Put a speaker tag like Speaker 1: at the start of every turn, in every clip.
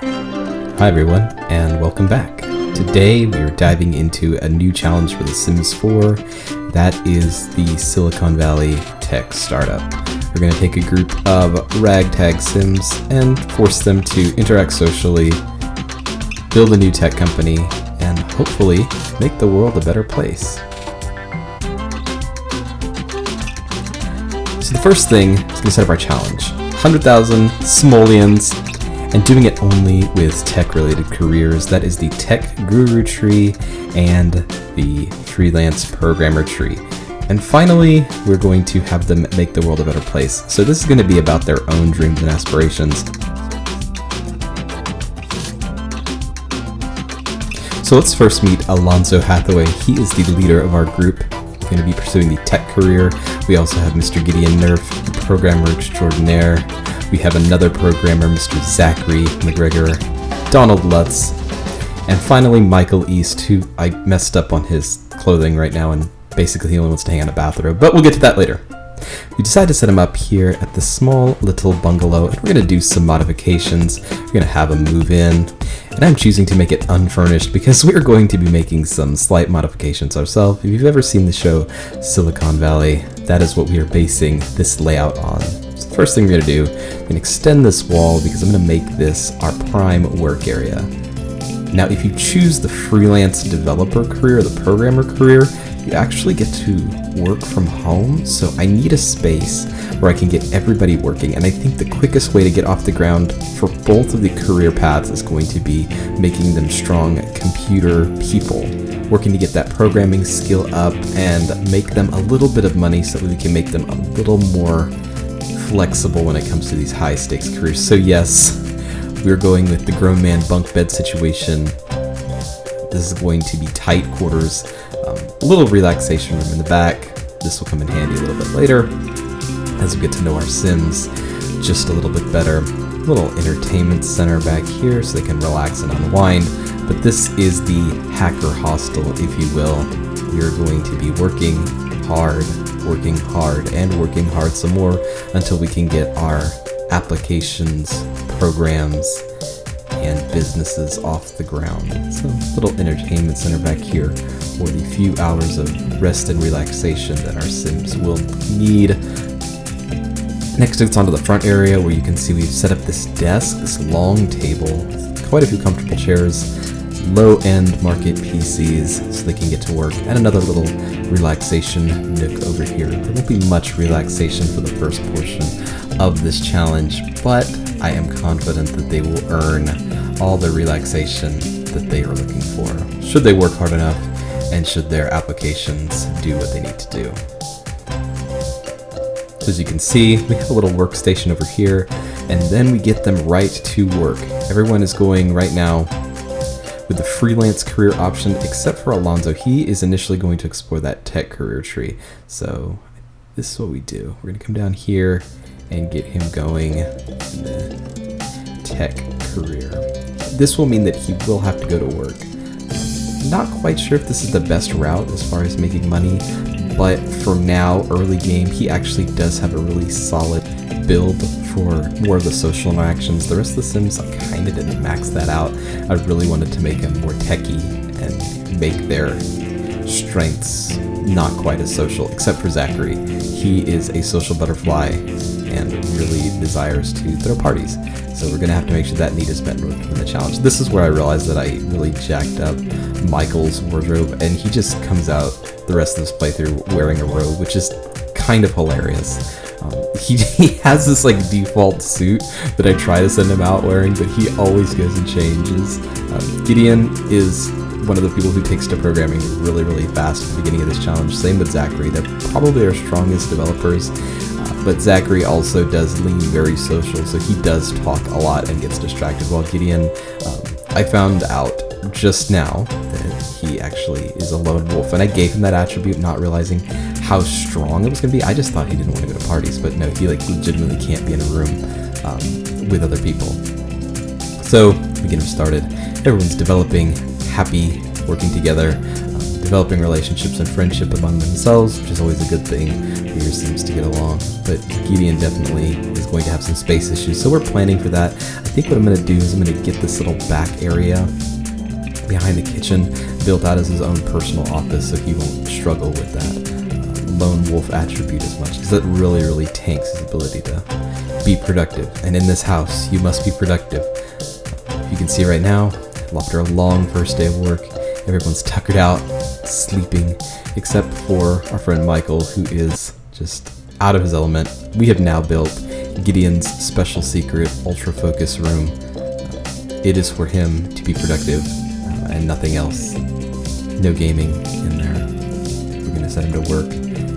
Speaker 1: Hi everyone, and welcome back. Today we are diving into a new challenge for The Sims 4. That is the Silicon Valley tech startup. We're going to take a group of ragtag Sims and force them to interact socially, build a new tech company, and hopefully make the world a better place. So the first thing is going to set up our challenge. 100,000 simoleons, and doing it only with tech-related careers. That is the tech guru tree and the freelance programmer tree. And finally, we're going to have them make the world a better place. So this is going to be about their own dreams and aspirations. So let's first meet Alonzo Hathaway. He is the leader of our group, going to be pursuing the tech career. We also have Mr. Gideon Nerf, the programmer extraordinaire. We have another programmer, Mr. Zachary McGregor, Donald Lutz, and finally Michael East, who I messed up on his clothing right now, and basically he only wants to hang on a bathrobe, but we'll get to that later. We decided to set him up here at the small little bungalow, and we're going to do some modifications. We're going to have him move in, and I'm choosing to make it unfurnished because we're going to be making some slight modifications ourselves. If you've ever seen the show Silicon Valley, that is what we are basing this layout on. First thing we're going to do, we're going to extend this wall because I'm going to make this our prime work area. Now, if you choose the freelance developer career, or the programmer career, you actually get to work from home. So I need a space where I can get everybody working. And I think the quickest way to get off the ground for both of the career paths is going to be making them strong computer people, working to get that programming skill up and make them a little bit of money so that we can make them a little more flexible when it comes to these high stakes careers. So yes, we're going with the grown man bunk bed situation. This is going to be tight quarters, a little relaxation room in the back. This will come in handy a little bit later as we get to know our Sims just a little bit better. A little entertainment center back here so they can relax and unwind. But this is the Hacker Hostel, if you will. We are going to be working hard and working hard some more until we can get our applications, programs, and businesses off the ground. So, little entertainment center back here for the few hours of rest and relaxation that our Sims will need. Next, it's onto the front area where you can see we've set up this desk, this long table, quite a few comfortable chairs, low-end market PCs so they can get to work, and another little relaxation nook over here. There won't be much relaxation for the first portion of this challenge, but I am confident that they will earn all the relaxation that they are looking for, should they work hard enough and should their applications do what they need to do. So as you can see, we have a little workstation over here, and then we get them right to work. Everyone is going right now with the freelance career option, except for Alonzo. He is initially going to explore that tech career tree. So this is what we do. We're going to come down here and get him going in the tech career. This will mean that he will have to go to work. Not quite sure if this is the best route as far as making money, but for now, early game, he actually does have a really solid build for more of the social interactions. The rest of the Sims, I kind of didn't max that out. I really wanted to make him more techy and make their strengths not quite as social, except for Zachary. He is a social butterfly and really desires to throw parties. So we're going to have to make sure that need is met in the challenge. This is where I realized that I really jacked up Michael's wardrobe, and he just comes out the rest of this playthrough wearing a robe, which is kind of hilarious. He has this like default suit that I try to send him out wearing, but he always goes and changes. Gideon is one of the people who takes to programming really, really fast at the beginning of this challenge. Same with Zachary. They're probably our strongest developers, but Zachary also does lean very social, so he does talk a lot and gets distracted, while Gideon, I found out just now that he actually is a lone wolf, and I gave him that attribute not realizing how strong it was going to be. I just thought he didn't want to go to parties, but no, he like legitimately can't be in a room with other people. So we get him started. Everyone's developing, happy, working together. The developing relationships and friendship among themselves, which is always a good thing for your Sims to get along. But Gideon definitely is going to have some space issues, so we're planning for that. I think what I'm going to do is I'm going to get this little back area behind the kitchen built out as his own personal office, so he won't struggle with that lone wolf attribute as much, because that really tanks his ability to be productive. And in this house, you must be productive. You can see right now, after a long first day of work, everyone's tuckered out, sleeping, except for our friend Michael, who is just out of his element. We have now built Gideon's special secret ultra focus room. It is for him to be productive and nothing else. No gaming in there. We're gonna send him to work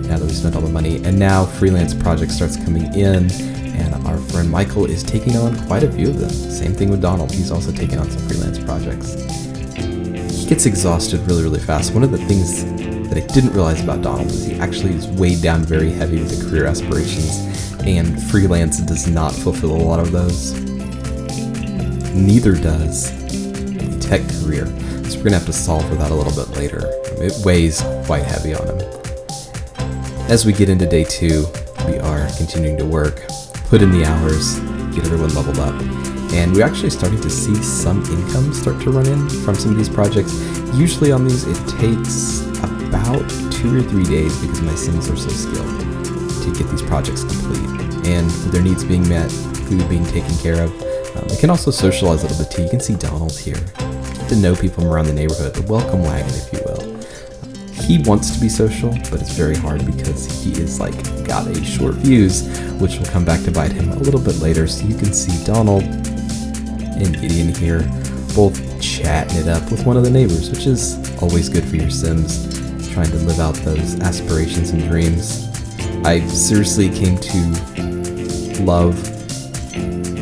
Speaker 1: now that we spent all the money. And now freelance project starts coming in, and our friend Michael is taking on quite a few of them. Same thing with Donald. He's also taking on some freelance projects. He gets exhausted really fast. One of the things that I didn't realize about Donald is he actually is weighed down very heavy with the career aspirations, and freelance does not fulfill a lot of those. Neither does the tech career. So we're gonna have to solve for that a little bit later. It weighs quite heavy on him. As we get into day 2, we are continuing to work, put in the hours, get everyone leveled up, and we're actually starting to see some income start to run in from some of these projects. Usually on these it takes about 2 or 3 days, because my Sims are so skilled, to get these projects complete, and with their needs being met, food being taken care of. They can also socialize a little bit too. You can see Donald here. Get to know people from around the neighborhood, the welcome wagon, if you will. He wants to be social, but it's very hard because he is got a short fuse, which will come back to bite him a little bit later. So you can see Donald and Gideon here both chatting it up with one of the neighbors, which is always good for your Sims, trying to live out those aspirations and dreams. I seriously came to love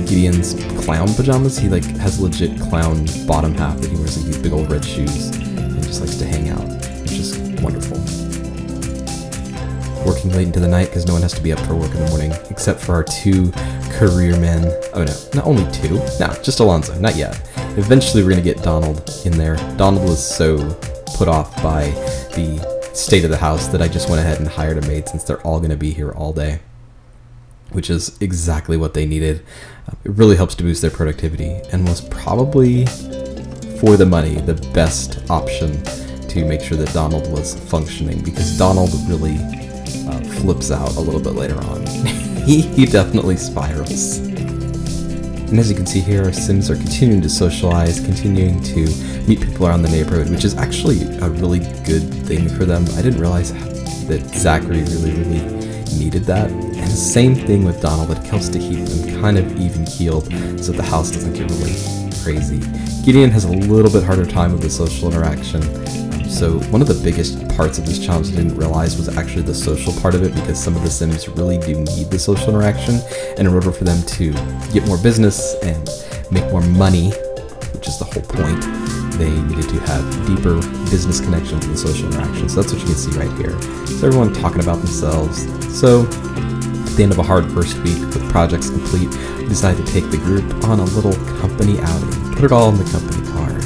Speaker 1: Gideon's clown pajamas. He has legit clown bottom half that he wears these big old red shoes and just likes to hang out, which is wonderful. Working late into the night because no one has to be up for work in the morning, except for our 2 career men. Oh no, not only 2. No, just Alonzo, not yet. Eventually we're going to get Donald in there. Donald was so put off by the state of the house that I just went ahead and hired a maid, since they're all going to be here all day, which is exactly what they needed. It really helps to boost their productivity, and was probably, for the money, the best option to make sure that Donald was functioning, because Donald really flips out a little bit later on. He definitely spirals. And as you can see here, our Sims are continuing to socialize, continuing to meet people around the neighborhood, which is actually a really good thing for them. I didn't realize that Zachary really needed that. And the same thing with Donald, it helps to keep them kind of even-keeled so the house doesn't get really crazy. Gideon has a little bit harder time with the social interaction. So one of the biggest parts of this challenge I didn't realize was actually the social part of it, because some of the Sims really do need the social interaction, and in order for them to get more business and make more money, which is the whole point, they needed to have deeper business connections and social interaction. So that's what you can see right here. So everyone talking about themselves. So at the end of a hard first week with projects complete, we decided to take the group on a little company outing, put it all in the company card,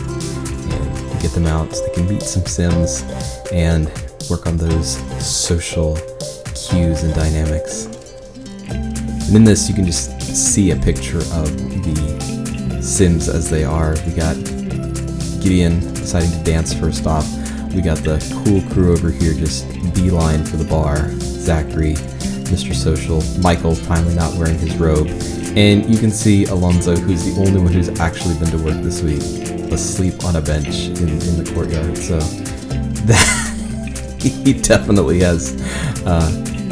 Speaker 1: and get them out so they can meet some Sims and work on those social cues and dynamics. And in this, you can just see a picture of the Sims as they are. We got Gideon deciding to dance first off. We got the cool crew over here just beeline for the bar. Zachary, Mr. Social, Michael finally not wearing his robe, and you can see Alonzo, who's the only one who's actually been to work this week, asleep on a bench in the courtyard. So that he definitely has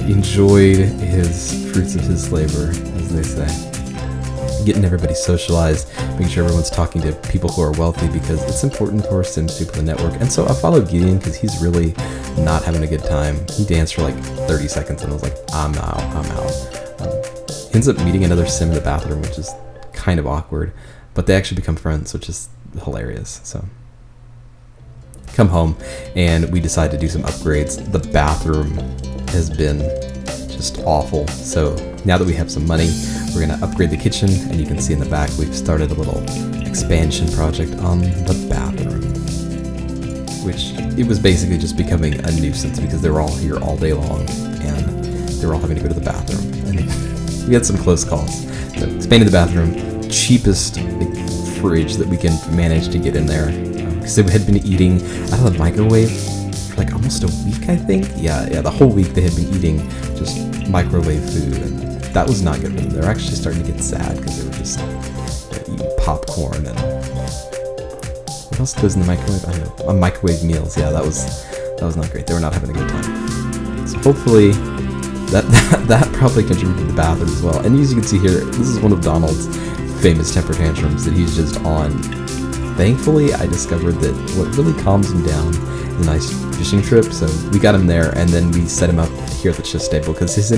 Speaker 1: enjoyed his fruits of his labor, as they say. Getting everybody socialized, making sure everyone's talking to people who are wealthy, because it's important for Sims to be able to network. And so I followed Gideon because he's really not having a good time. He danced for 30 seconds and I was like, I'm out. He ends up meeting another Sim in the bathroom, which is kind of awkward, but they actually become friends, which is hilarious. So come home and we decide to do some upgrades. The bathroom has been just awful, so now that we have some money, we're going to upgrade the kitchen, and you can see in the back we've started a little expansion project on the bathroom. which it was basically just becoming a nuisance because they were all here all day long and they were all having to go to the bathroom. And we had some close calls. So expanded the bathroom, cheapest fridge that we can manage to get in there. Because they had been eating out of the microwave for like almost a week, I think. Yeah, the whole week they had been eating just microwave food, and that was not good for them. They were actually starting to get sad because they were just eating popcorn and what else goes in the microwave? I don't know. Microwave meals. Yeah, that was not great. They were not having a good time. So hopefully that probably contributed to the bathroom as well. And as you can see here, this is one of Donald's famous temper tantrums that he's just on. Thankfully, I discovered that what really calms him down is a nice fishing trip. So we got him there, and then we set him up here at the chess table because his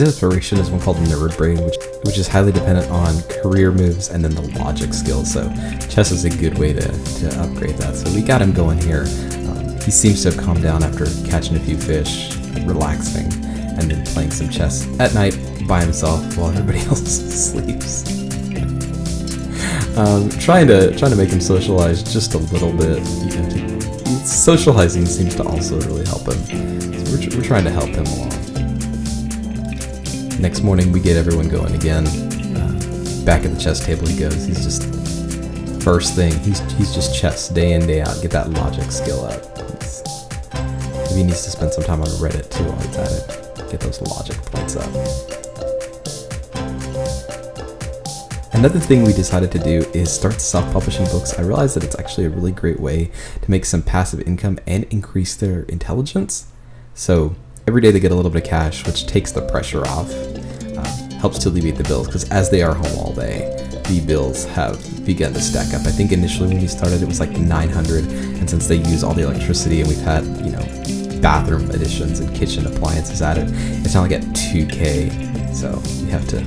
Speaker 1: inspiration is one called Nerd Brain, which is highly dependent on career moves and then the logic skills. So chess is a good way to upgrade that. So we got him going here. He seems to have calmed down after catching a few fish, relaxing, and then playing some chess at night by himself while everybody else sleeps. Trying to make him socialize just a little bit. Socializing seems to also really help him. So we're trying to help him along. Next morning we get everyone going again. Back at the chess table he goes. He's just first thing. He's just chess day in day out. Get that logic skill up. Maybe he needs to spend some time on Reddit too while he's at it. Get those logic points up. Another thing we decided to do is start self-publishing books. I realized that it's actually a really great way to make some passive income and increase their intelligence. So every day they get a little bit of cash, which takes the pressure off, helps to alleviate the bills, because as they are home all day, the bills have begun to stack up. I think initially when we started it was like $900, and since they use all the electricity and we've had, bathroom additions and kitchen appliances added, it's now like at $2,000. So we have to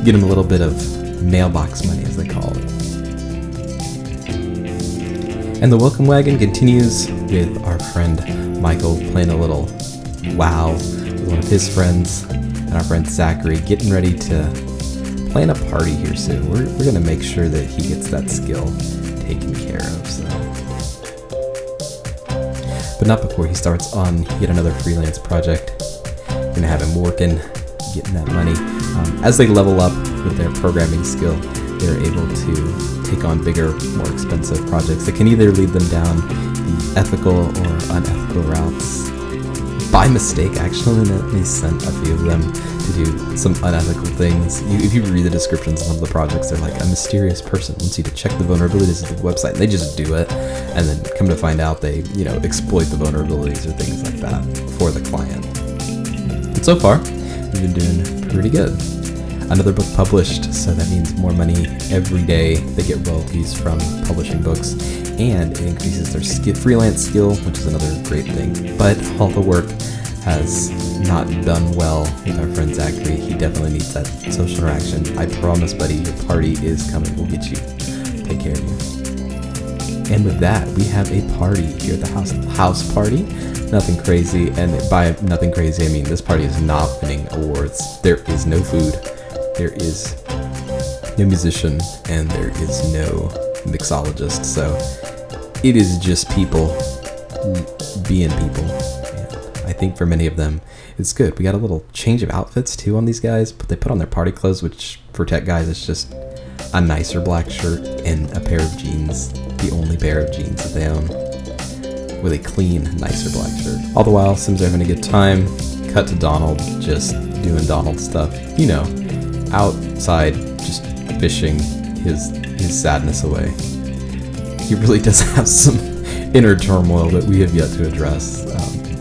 Speaker 1: get them a little bit of mailbox money, as they call it. And the welcome wagon continues with our friend Michael playing a little WoW with one of his friends, and our friend Zachary getting ready to plan a party here soon. We're going to make sure that he gets that skill taken care of. So, but not before he starts on yet another freelance project. Going to have him working, getting that money. As they level up with their programming skill, they're able to take on bigger, more expensive projects that can either lead them down the ethical or unethical routes. By mistake, actually, and at least sent a few of them to do some unethical things. If you read the descriptions of some of the projects, they're like, a mysterious person wants you to check the vulnerabilities of the website, and they just do it, and then come to find out they, exploit the vulnerabilities or things like that for the client. And so far, we've been doing pretty good. Another book published, so that means more money every day. They get royalties from publishing books, and it increases their freelance skill, which is another great thing. But all the work has not done well with our friend Zachary. He definitely needs that social interaction. I promise, buddy, your party is coming. We'll get you. Take care of you. And with that, we have a party here at the house party. Nothing crazy, and by nothing crazy, I mean this party is not winning awards. There is no food, there is no musician, and there is no mixologist. So it is just people being people. And I think for many of them, it's good. We got a little change of outfits too on these guys, but they put on their party clothes, which for tech guys is just a nicer black shirt and a pair of jeans, the only pair of jeans that they own, with a clean, nicer black shirt. All the while, Sims are having a good time. Cut to Donald just doing Donald stuff. Outside, just fishing his sadness away. He really does have some inner turmoil that we have yet to address.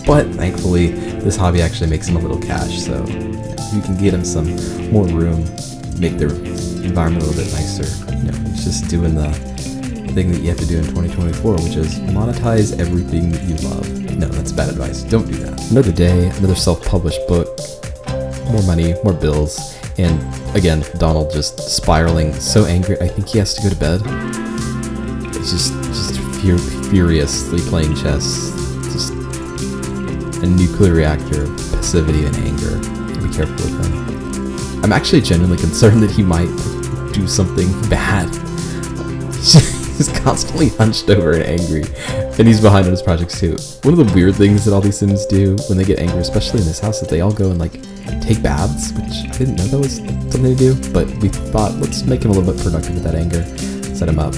Speaker 1: But thankfully, this hobby actually makes him a little cash, so we can get him some more room, make their environment a little bit nicer. He's just doing the thing that you have to do in 2024, which is monetize everything that you love. No, that's bad advice. Don't do that. Another day, another self-published book, more money, more bills, and again, Donald just spiraling, so angry. I think he has to go to bed. He's just furiously playing chess. Just a nuclear reactor of passivity and anger. Be careful with him. I'm actually genuinely concerned that he might do something bad. He's constantly hunched over and angry, and he's behind on his projects too. One of the weird things that all these Sims do when they get angry, especially in this house, is they all go and like take baths, which I didn't know that was something to do, but we thought let's make him a little bit productive with that anger. Set him up,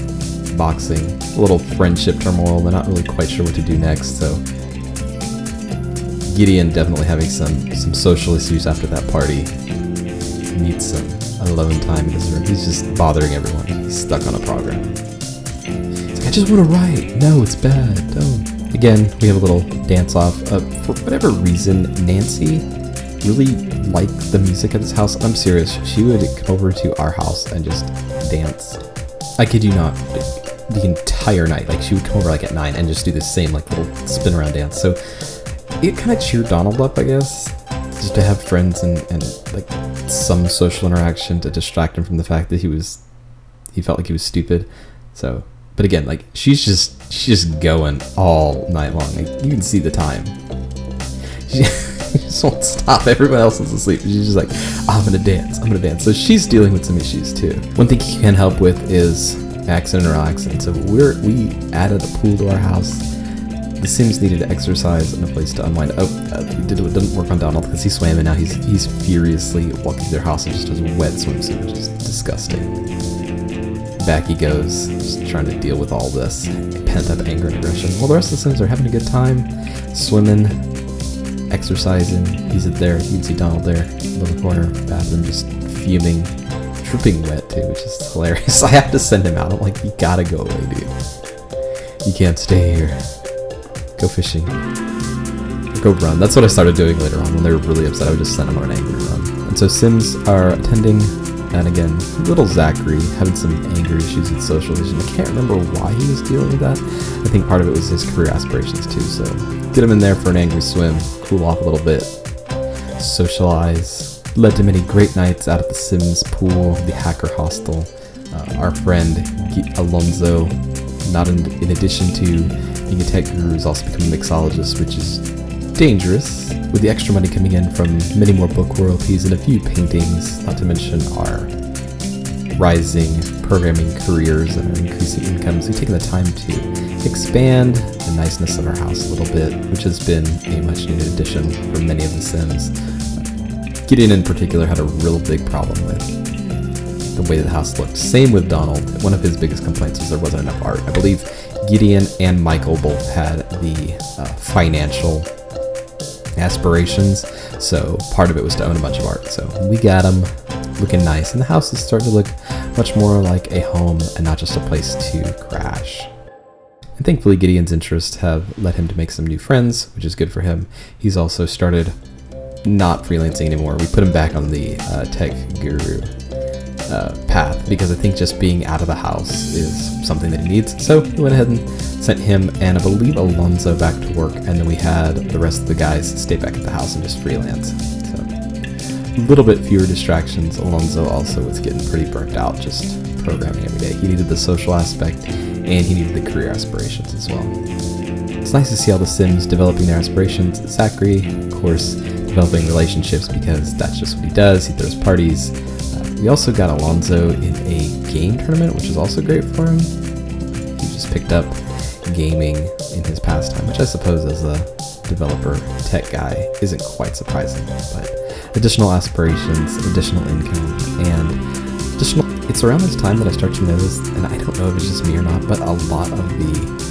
Speaker 1: boxing, a little friendship turmoil. They're not really quite sure what to do next, so Gideon definitely having some social issues after that party. He needs some alone time in his room. He's just bothering everyone. He's stuck on a program. He's like, I just want to write. No, it's bad. Don't. Again, we have a little dance off. For whatever reason, Nancy really liked the music at this house. I'm serious. She would come over to our house and just dance. I kid you not. The entire night. Like, she would come over like at 9 and just do the same like little spin around dance. So it kind of cheered Donald up, I guess, just to have friends and like some social interaction to distract him from the fact that he felt like he was stupid. So, but again, like she's just going all night long. Like, you can see the time. She just won't stop. Everyone else is asleep. She's just like, I'm gonna dance. So she's dealing with some issues too. One thing he can help with is accident or accident. So we added a pool to our house. The Sims needed exercise and a place to unwind. It didn't work on Donald because he swam, and now he's furiously walking through their house and just has a wet swimsuit, which is disgusting. Back he goes, just trying to deal with all this pent-up anger and aggression. While the rest of the Sims are having a good time, swimming, exercising. He's there. You can see Donald there in the corner, bathroom, just fuming, dripping wet too, which is hilarious. I have to send him out. I'm like, you gotta go away, dude. You can't stay here. Go fishing. Go run. That's what I started doing later on when they were really upset. I would just send them on an angry run. And so Sims are attending, and again, little Zachary having some anger issues with social vision. I can't remember why he was dealing with that. I think part of it was his career aspirations too, so get him in there for an angry swim, cool off a little bit, socialize. Led to many great nights out at the Sims pool, the Hacker Hostel. Our friend Alonzo, not in addition to being a tech guru, is also becoming a mixologist, which is dangerous, with the extra money coming in from many more book royalties and a few paintings, not to mention our rising programming careers and our increasing incomes. We've taken the time to expand the niceness of our house a little bit, which has been a much needed addition for many of the Sims. Gideon in particular had a real big problem with the way the house looked. Same with Donald. One of his biggest complaints was there wasn't enough art. I believe Gideon and Michael both had the financial aspirations, so part of it was to own a bunch of art. So we got them looking nice, and the house is starting to look much more like a home and not just a place to crash. And thankfully Gideon's interests have led him to make some new friends, which is good for him. He's also started not freelancing anymore. We put him back on the tech guru path because I think just being out of the house is something that he needs. So we went ahead and sent him and I believe Alonzo back to work, and then we had the rest of the guys stay back at the house and just freelance. So a little bit fewer distractions. Alonzo also was getting pretty burnt out just programming every day. He needed the social aspect and he needed the career aspirations as well. It's nice to see all the Sims developing their aspirations. Zachary, of course, developing relationships because that's just what he does. He throws parties. We also got Alonzo in a game tournament, which is also great for him. He just picked up gaming in his pastime, which I suppose as a developer tech guy isn't quite surprising, but additional aspirations, additional income, and additional... It's around this time that I start to notice, and I don't know if it's just me or not, but a lot of the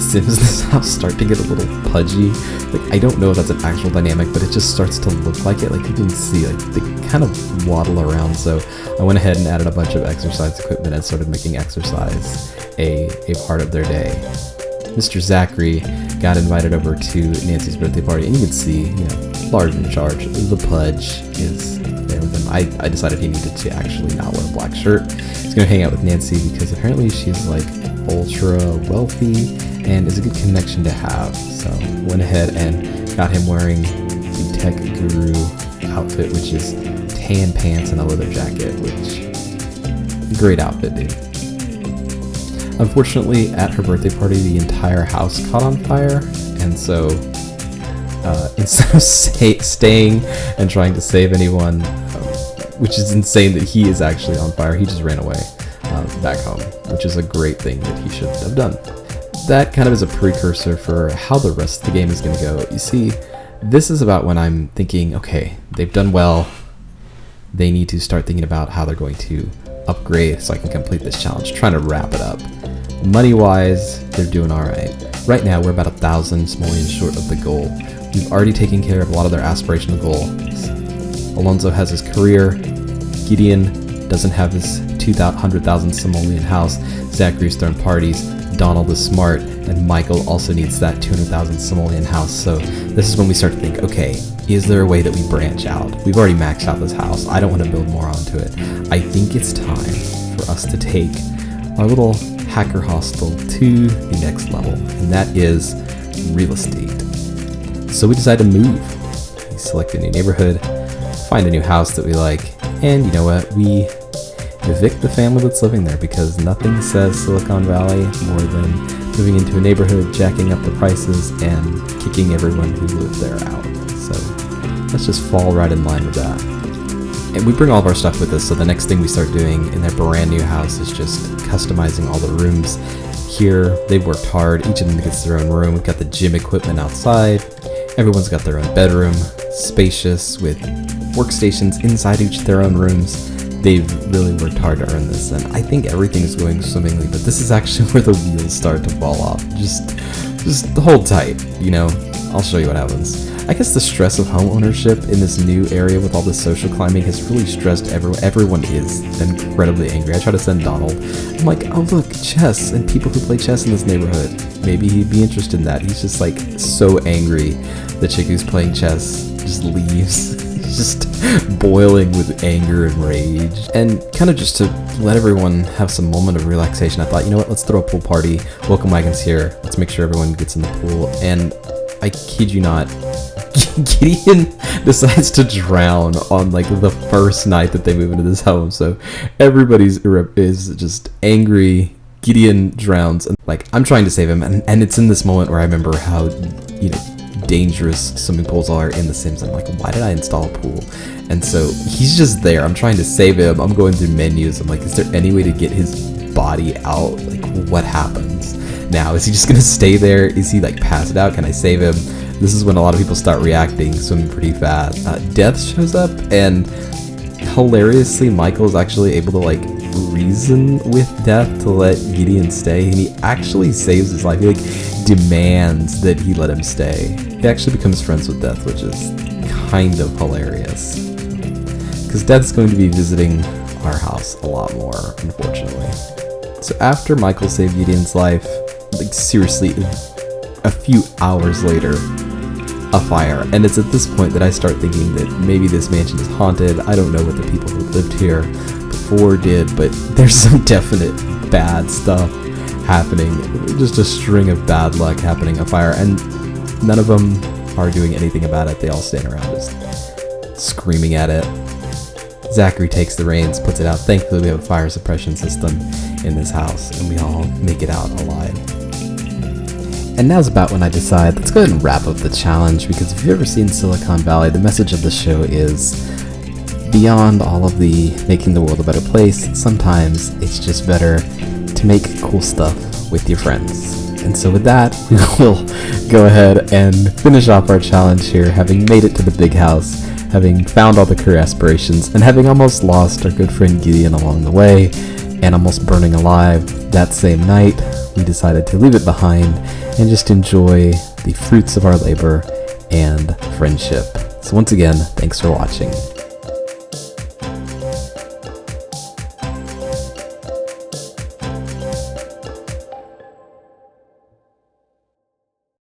Speaker 1: Sims in this house start to get a little pudgy. Like, I don't know if that's an actual dynamic, but it just starts to look like it. Like, you can see, like, they kind of waddle around. So I went ahead and added a bunch of exercise equipment and started making exercise a part of their day. Mr. Zachary got invited over to Nancy's birthday party, and you can see, you know, large in charge. The pudge is there with him. I decided he needed to actually not wear a black shirt. He's going to hang out with Nancy because apparently she's, like, ultra wealthy and is a good connection to have. So went ahead and got him wearing the tech guru outfit, which is tan pants and a leather jacket, which great outfit, dude. Unfortunately, at her birthday party, the entire house caught on fire, and so instead of staying and trying to save anyone, which is insane that he is actually on fire, he just ran away. back home, which is a great thing that he should have done. That kind of is a precursor for how the rest of the game is going to go. You see, this is about when I'm thinking, okay, they've done well. They need to start thinking about how they're going to upgrade so I can complete this challenge, trying to wrap it up. Money-wise, they're doing all right. Right now, we're about 1,000 simoleons short of the goal. We've already taken care of a lot of their aspirational goals. Alonso has his career. Gideon doesn't have his 200,000 simoleon house. Zachary's throwing parties. Donald is smart, and Michael also needs that 200,000 simoleon house. So this is when we start to think, okay, is there a way that we branch out? We've already maxed out this house. I don't want to build more onto it. I think it's time for us to take our little Hacker Hostel to the next level, and that is real estate. So we decide to move. We select a new neighborhood, find a new house that we like, and you know what? We evict the family that's living there, because nothing says Silicon Valley more than moving into a neighborhood, jacking up the prices, and kicking everyone who lived there out. So let's just fall right in line with that. And we bring all of our stuff with us, so the next thing we start doing in their brand new house is just customizing all the rooms. Here, they've worked hard. Each of them gets their own room. We've got the gym equipment outside. Everyone's got their own bedroom, spacious, with workstations inside each of their own rooms. They've really worked hard to earn this, and I think everything is going swimmingly, but this is actually where the wheels start to fall off. Just hold tight, you know? I'll show you what happens. I guess the stress of home ownership in this new area with all this social climbing has really stressed everyone. Everyone is incredibly angry. I try to send Donald. I'm like, oh look, chess, and people who play chess in this neighborhood. Maybe he'd be interested in that. He's just like so angry. The chick who's playing chess just leaves. Just boiling with anger and rage. And kind of just to let everyone have some moment of relaxation, I thought, you know what, let's throw a pool party. Welcome wagon's here. Let's make sure everyone gets in the pool. And I kid you not, Gideon decides to drown on like the first night that they move into this home. So everybody's is just angry. Gideon drowns, and like I'm trying to save him, and it's in this moment where I remember how, you know, dangerous swimming pools are in The Sims. I'm like, why did I install a pool? And so he's just there. I'm trying to save him. I'm going through menus. I'm like, is there any way to get his body out? Like, what happens now? Is he just gonna stay there? Is he like passed out? Can I save him? This is when a lot of people start reacting, swimming pretty fast. Death shows up, and hilariously, Michael is actually able to like reason with Death to let Gideon stay, and he actually saves his life. He like demands that he let him stay. He actually becomes friends with Death, which is kind of hilarious, because Death's going to be visiting our house a lot more, unfortunately. So after Michael saved Gideon's life, like seriously, a few hours later, a fire. And it's at this point that I start thinking that maybe this mansion is haunted. I don't know what the people who lived here before did, but there's some definite bad stuff happening. Just a string of bad luck happening, a fire, and none of them are doing anything about it. They all stand around just screaming at it. Zachary takes the reins, puts it out. Thankfully, we have a fire suppression system in this house, and we all make it out alive. And now's about when I decide, let's go ahead and wrap up the challenge, because if you've ever seen Silicon Valley, the message of the show is, beyond all of the making the world a better place, sometimes it's just better to make cool stuff with your friends. And so with that, we will go ahead and finish off our challenge here, having made it to the big house, having found all the career aspirations, and having almost lost our good friend Gideon along the way, and almost burning alive that same night. We decided to leave it behind and just enjoy the fruits of our labor and friendship. So once again, thanks for watching.